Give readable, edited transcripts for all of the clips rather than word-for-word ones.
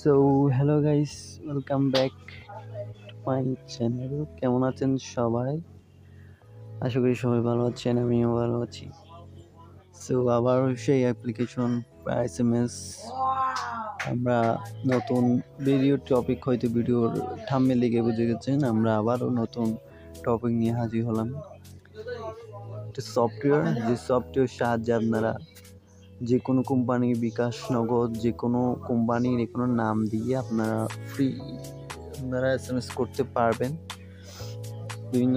So hello guys, welcome back to my channel. কেমন আছেন সবাই? আশা করি সবাই ভালো আছেন, আমিও ভালো আছি। সো আবার সেই অ্যাপ্লিকেশন এসএমএস আমরা নতুন ভিডিও টপিক, হয়তো ভিডিওর থাম্বনেল দেখে বুঝে গেছেন, আমরা আবারও নতুন টপিক নিয়ে হাজির হলাম। একটা সফটওয়্যার, যে সফটওয়্যার সাহায্যে আপনারা যে কোনো কোম্পানির বিকাশ নগদ, যে কোনো কোম্পানির কোনো নাম দিয়ে আপনারা আপনারা এসএমএস করতে পারবেন। বিভিন্ন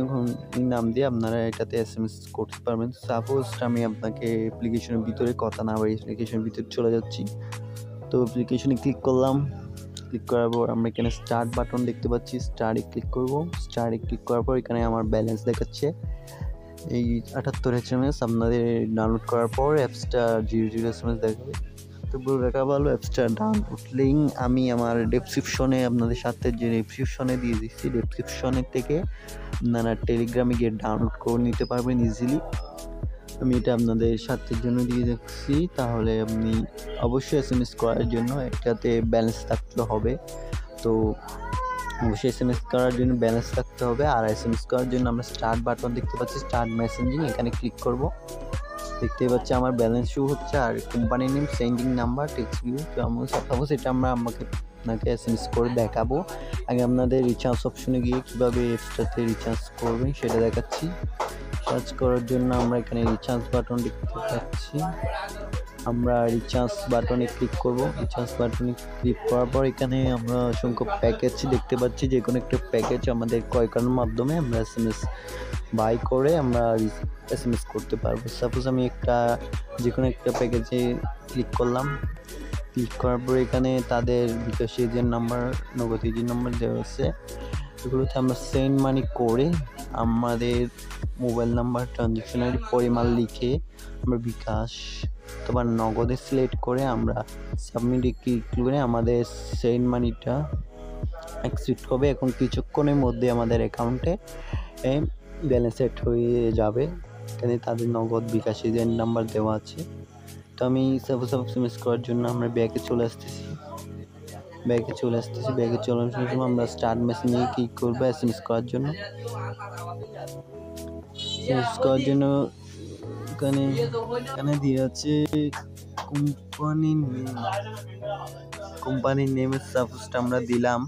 নাম দিয়ে আপনারা এটাতে এসএমএস করতে পারবেন। সাপোজ আমি আপনাকে অ্যাপ্লিকেশনের ভিতরে কথা না বাড়িয়ে অ্যাপ্লিকেশনের ভিতরে চলে যাচ্ছি। তো অ্যাপ্লিকেশনে ক্লিক করলাম। ক্লিক করার পর আমরা এখানে স্টার্ট বাটন দেখতে পাচ্ছি, স্টার্টে ক্লিক করব। স্টার্টে ক্লিক করার পর এখানে আমার ব্যালেন্স দেখাচ্ছে এই 78 এসএমএস। আপনাদের ডাউনলোড করার পর অ্যাপসটা 00 এসএমএস দেখাবে। তো পুরো দেখা ভালো, অ্যাপসটা ডাউনলোড লিঙ্ক আমি আমার ডেসক্রিপশনে আপনাদের সাথে যে ডেসক্রিপশনে দিয়ে দিচ্ছি, ডেসক্রিপশনের থেকে আপনারা টেলিগ্রামে গিয়ে ডাউনলোড করে নিতে পারবেন ইজিলি। আমি এটা আপনাদের স্বার্থের জন্য দিয়ে দিচ্ছি। তাহলে আপনি অবশ্যই এসএমএস করার জন্য এটাতে ব্যালেন্স থাকতে হবে। তো অবশ্যই এসএমএস করার জন্য ব্যালেন্স থাকতে হবে। আর এসএমএস করার জন্য আমরা স্টার্ট বাটন দেখতে পাচ্ছি, স্টার্ট মেসেঞ্জিং, এখানে ক্লিক করব। দেখতেই পাচ্ছি আমার ব্যালেন্স শো হচ্ছে। আর company name, sending number, text view. তো সাপোজ এটা আপনাকে এসএমএস করে দেখাবো। আগে আপনাদের রিচার্জ অপশনে গিয়ে কীভাবে এক্সট্রাতে রিচার্জ করবেন সেটা দেখাচ্ছি। রিচার্জ করার জন্য আমরা এখানে রিচার্জ বাটন দেখতে পাচ্ছি, আমরা রিচার্জ বাটনে ক্লিক করব। রিচার্জ বাটনে ক্লিক করার পর এখানে আমরা অসংখ্য প্যাকেজ দেখতে পাচ্ছি। যে কোনো একটা প্যাকেজ আমাদের ক্রয় করার মাধ্যমে আমরা এসএমএস বাই করে আমরা এসএমএস করতে পারবো। সাপোজ আমি যে কোনো একটা প্যাকেজে ক্লিক করলাম। ক্লিক করার পর এখানে তাদের বিকাশ এজেন্ট নাম্বার, নগদ এজেন্ট নাম্বার দেওয়া আছে। এগুলোতে আমরা সেন্ড মানি করে আমাদের মোবাইল নাম্বার, ট্রানজ্যাকশনের পরিমাণ লিখে আমরা বিকাশ অথবা নগদে সিলেক্ট করে আমরা সাবমিটে ক্লিক করে আমাদের সেন্ড মানিটা অ্যাকসেপ্ট হবে। এখন কিছুক্ষণের মধ্যে আমাদের অ্যাকাউন্টে ব্যালেন্স সেট হয়ে যাবে। এখানে তাদের নগদ বিকাশ এজেন্ট নাম্বার দেওয়া আছে। তো আমি সাপোজ এসএমএস করার জন্য আমরা ব্যাকে চলে আসতেছি। ব্যাকে চলে আসার সময় আমরা স্টার্ট মেসেঞ্জে ক্লিক করবো এসএমএস করার জন্য। এখানে দিয়ে আছে কোম্পানির নেমের সাপোজটা আমরা দিলাম।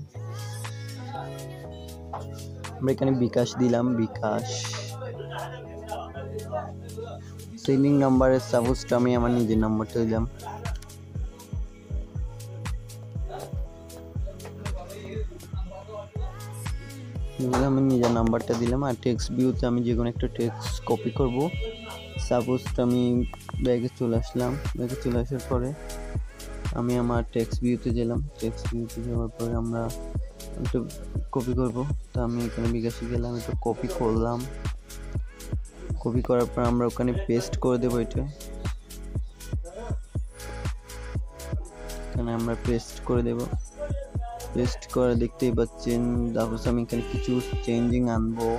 আমরা এখানে বিকাশ দিলাম, বিকাশ। সেন্ডিং নাম্বারের সাপোজটা আমি আমার নিজের নাম্বারটা দিলাম। আমি নিজের নাম্বারটা দিলাম। আর টেক্সট ভিউতে আমি যে কোনো একটা টেক্সট কপি করব। সাপোজ আমি ব্যাগে চলে আসলাম। ব্যাগে চলে আসার পরে আমি আমার টেক্সট ভিউতে গেলাম। টেক্সট ভিউতে যাওয়ার পরে আমরা একটু কপি করব। তো আমি এখানে বিকাশে গেলাম, একটু কপি করলাম। কপি করার পর আমরা ওখানে পেস্ট করে দেবো। এখানে আমরা পেস্ট করে দেব। পেস্ট করে দেখতেই পাচ্ছেন। তারপর আমি এখানে কিছু চেঞ্জিং আনবো।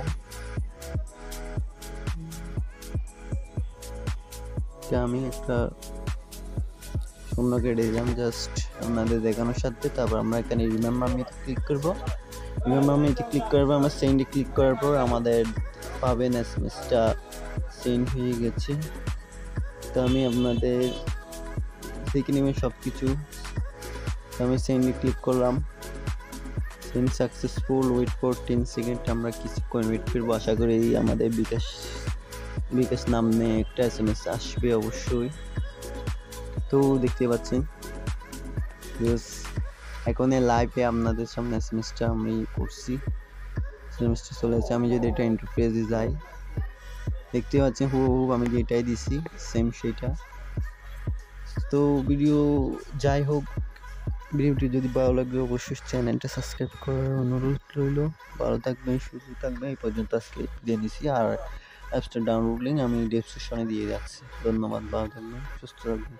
আমি একটা শূন্য কেটে দিলাম জাস্ট আপনাদের দেখানোর সাথে। তারপর আমরা এখানে রিমেম্বার মিতে ক্লিক করবো। রিমেম্বার মিতে ক্লিক করার পর আমরা সেন্ডে ক্লিক করার পর আমাদের পাবেন এসএমএসটা সেন্ড হয়ে গেছে। তো আমি আপনাদের দেখে নেবেন সব কিছু। আমি সেন্ডে ক্লিক করলাম। Send successful, wait for 10 second. আমরা কিছুক্ষণ ওয়েট করবো। আশা করি আমাদের বিকাশ নামে একটা এসএমএস আসবে অবশ্যই। তো দেখতে পাচ্ছেন এখন লাইভে আপনাদের সামনে এসএমএসটা আমি করছি। এসএমএসটা চলে আসছে। আমি যদি এটা ইন্টারফেসে যাই, দেখতে পাচ্ছেন হুবহু আমি যেটাই দিছি সেম সেটা। তো যাই হোক, ভিডিওটি যদি ভালো লাগে অবশ্যই চ্যানেলটা সাবস্ক্রাইব করার অনুরোধ রইল। ভালো থাকবেন, সুস্থ থাকবেন। এই পর্যন্ত আজকে দিয়ে দিছি। আর অ্যাপসটা ডাউনলোড লিঙ্ক আমি ডেসক্রিপশনে দিয়ে রাখছি। ধন্যবাদ, ভালো থাকবেন, সুস্থ থাকবেন।